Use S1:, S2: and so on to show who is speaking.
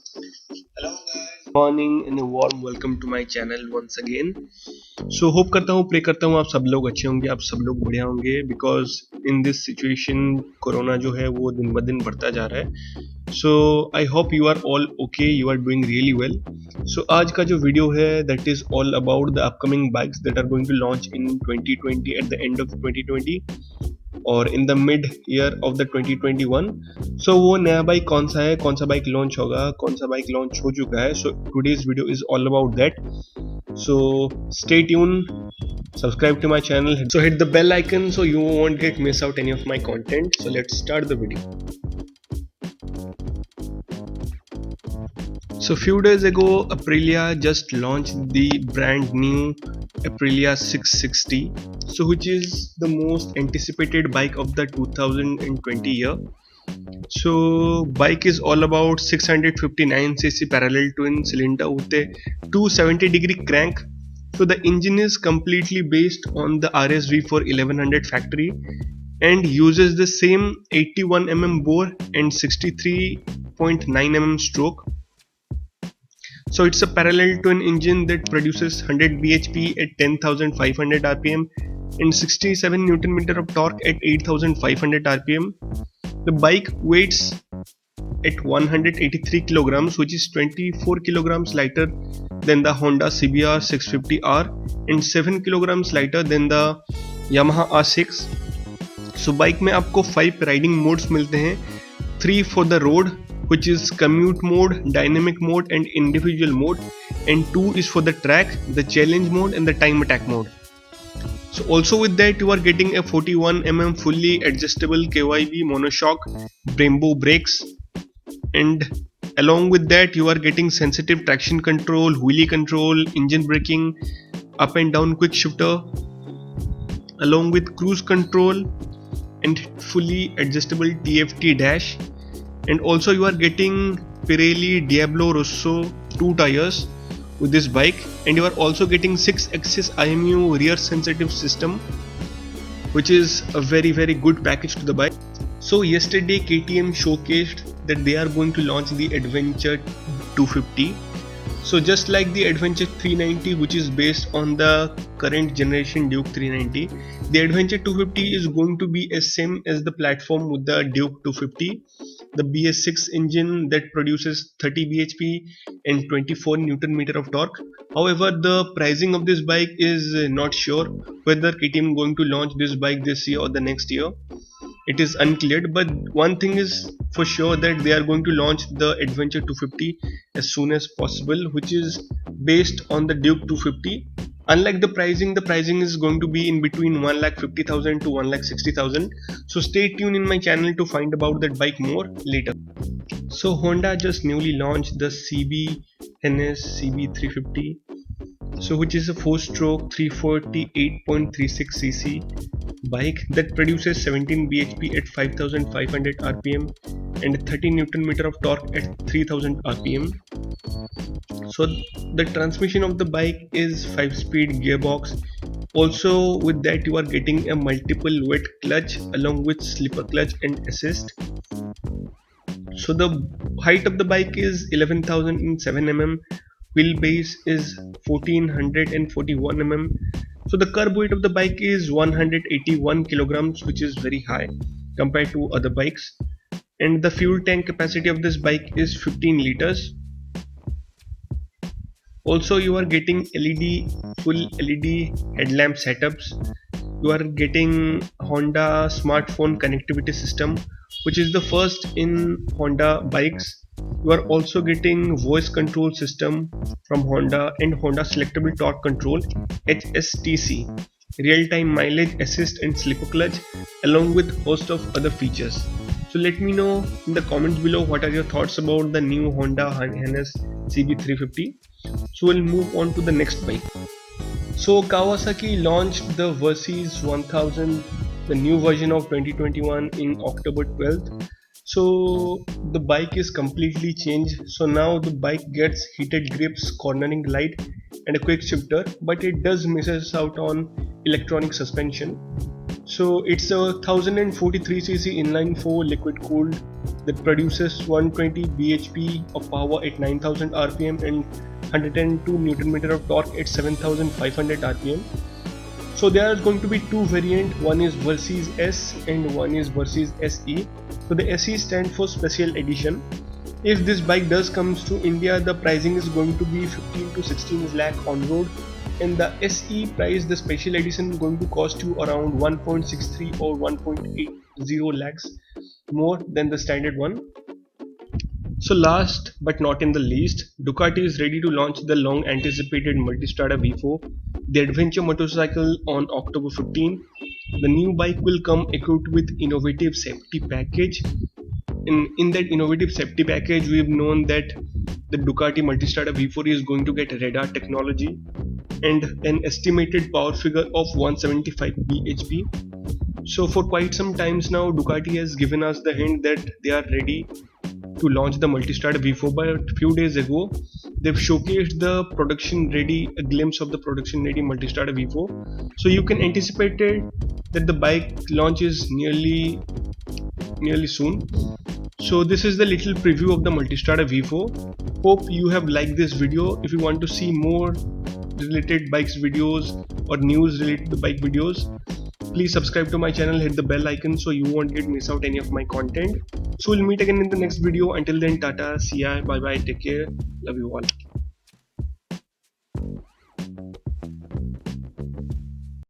S1: Hello guys, morning and a warm welcome to my channel once again. So hope करता हूँ pray करता हूँ आप सब लोग अच्छे होंगे, आप सब लोग बढ़िया होंगे because in this situation corona जो है वो दिन ब दिन बढ़ता जा रहा है. So I hope you are all okay, you are doing really well. So आज का जो वीडियो है that is all about the upcoming bikes that are going to launch in 2020 at the end of 2020 और in the mid year of the 2021. सो वो नया bike कौन सा है, कौन सा बाइक लॉन्च होगा, कौन सा बाइक लॉन्च हो चुका है. So today's video is all about that. So stay tune, subscribe to my channel, so hit the bell icon so you won't get miss out any of my content. So let's start the video. So few days ago, Aprilia just launched the brand new Aprilia 660, so which is the most anticipated bike of the 2020 year. So bike is all about 659cc parallel twin cylinder with a 270-degree crank. So the engine is completely based on the RSV for 1100 factory and uses the same 81 mm bore and 63.9 mm stroke. So it's a parallel twin engine that produces 100 bhp at 10,500 rpm and 67 Newton meter of torque at 8,500 rpm. The bike weighs at 183 kilograms, which is 24 kilograms lighter than the Honda CBR 650R and 7 kilograms lighter than the Yamaha R6. So bike में आपको 5 riding modes मिलते हैं, 3 for the road, which is commute mode, dynamic mode and individual mode, and 2 is for the track, the challenge mode and the time attack mode. So also with that you are getting a 41 mm fully adjustable KYB monoshock Brembo brakes, and along with that you are getting sensitive traction control, wheelie control, engine braking, up and down quick shifter, along with cruise control and fully adjustable TFT dash. And also you are getting Pirelli Diablo Rosso 2 tires with this bike, and you are also getting 6-axis IMU rear sensitive system, which is a very good package to the bike. So yesterday KTM showcased that they are going to launch the Adventure 250. So just like the Adventure 390, which is based on the current generation Duke 390, the Adventure 250 is going to be as same as the platform with the Duke 250, the BS6 engine that produces 30 bhp and 24 Newton meter of torque. However, the pricing of this bike is not sure whether KTM going to launch this bike this year or the next year. It is unclear, but one thing is for sure that they are going to launch the Adventure 250 as soon as possible, which is based on the Duke 250. Unlike the pricing is going to be in between 1,50,000 to 1,60,000. So stay tuned in my channel to find about that bike more later. So Honda just newly launched the CB NS CB350, so which is a 4-stroke 348.36cc bike that produces 17 bhp at 5,500 rpm and 30 Newton meter of torque at 3,000 rpm. So the transmission of the bike is 5-speed gearbox. Also with that you are getting a multiple wet clutch along with slipper clutch and assist. So the height of the bike is 11,007 mm, wheelbase is 1441 mm. So the curb weight of the bike is 181 kilograms, which is very high compared to other bikes, and the fuel tank capacity of this bike is 15 liters. Also you are getting full LED headlamp setups. You are getting Honda smartphone connectivity system, which is the first in Honda bikes. You are also getting voice control system from Honda and Honda selectable torque control HSTC, real-time mileage assist and slipper clutch, along with host of other features. So let me know in the comments below what are your thoughts about the new Honda NS CB350. So we'll move on to the next bike. So Kawasaki launched the Versys 1000, the new version of 2021 in October 12th. So the bike is completely changed. So now the bike gets heated grips, cornering light and a quick shifter, but it does misses out on electronic suspension. So it's a 1043cc inline-4 liquid-cooled that produces 120 bhp of power at 9000 rpm and 102 Nm of torque at 7500 rpm. So there are going to be two variants, one is Versys S and one is Versys SE. So the SE stands for Special Edition. If this bike does comes to India, the pricing is going to be 15 to 16 lakh on road, and the SE price, the Special Edition, going to cost you around 1.63 or 1.80 lakhs more than the standard one. So last but not in the least, Ducati is ready to launch the long anticipated Multistrada V4, the adventure motorcycle, on October 15. The new bike will come equipped with innovative safety package. In that innovative safety package, we've known that the Ducati Multistrada V4 is going to get radar technology and an estimated power figure of 175 bhp. So for quite some times now, Ducati has given us the hint that they are ready to launch the Multistrada V4, but a few days ago they've showcased the production ready, a glimpse of the production ready Multistrada V4. So you can anticipate it that the bike launch is nearly soon. So this is the little preview of the Multistrada V4. Hope you have liked this video. If you want to see more related bikes videos or news related to bike videos, please subscribe to my channel, hit the bell icon so you won't miss out any of my content. So we'll meet again in the next video. Until then, tata, see ya, bye bye, take care, love you all.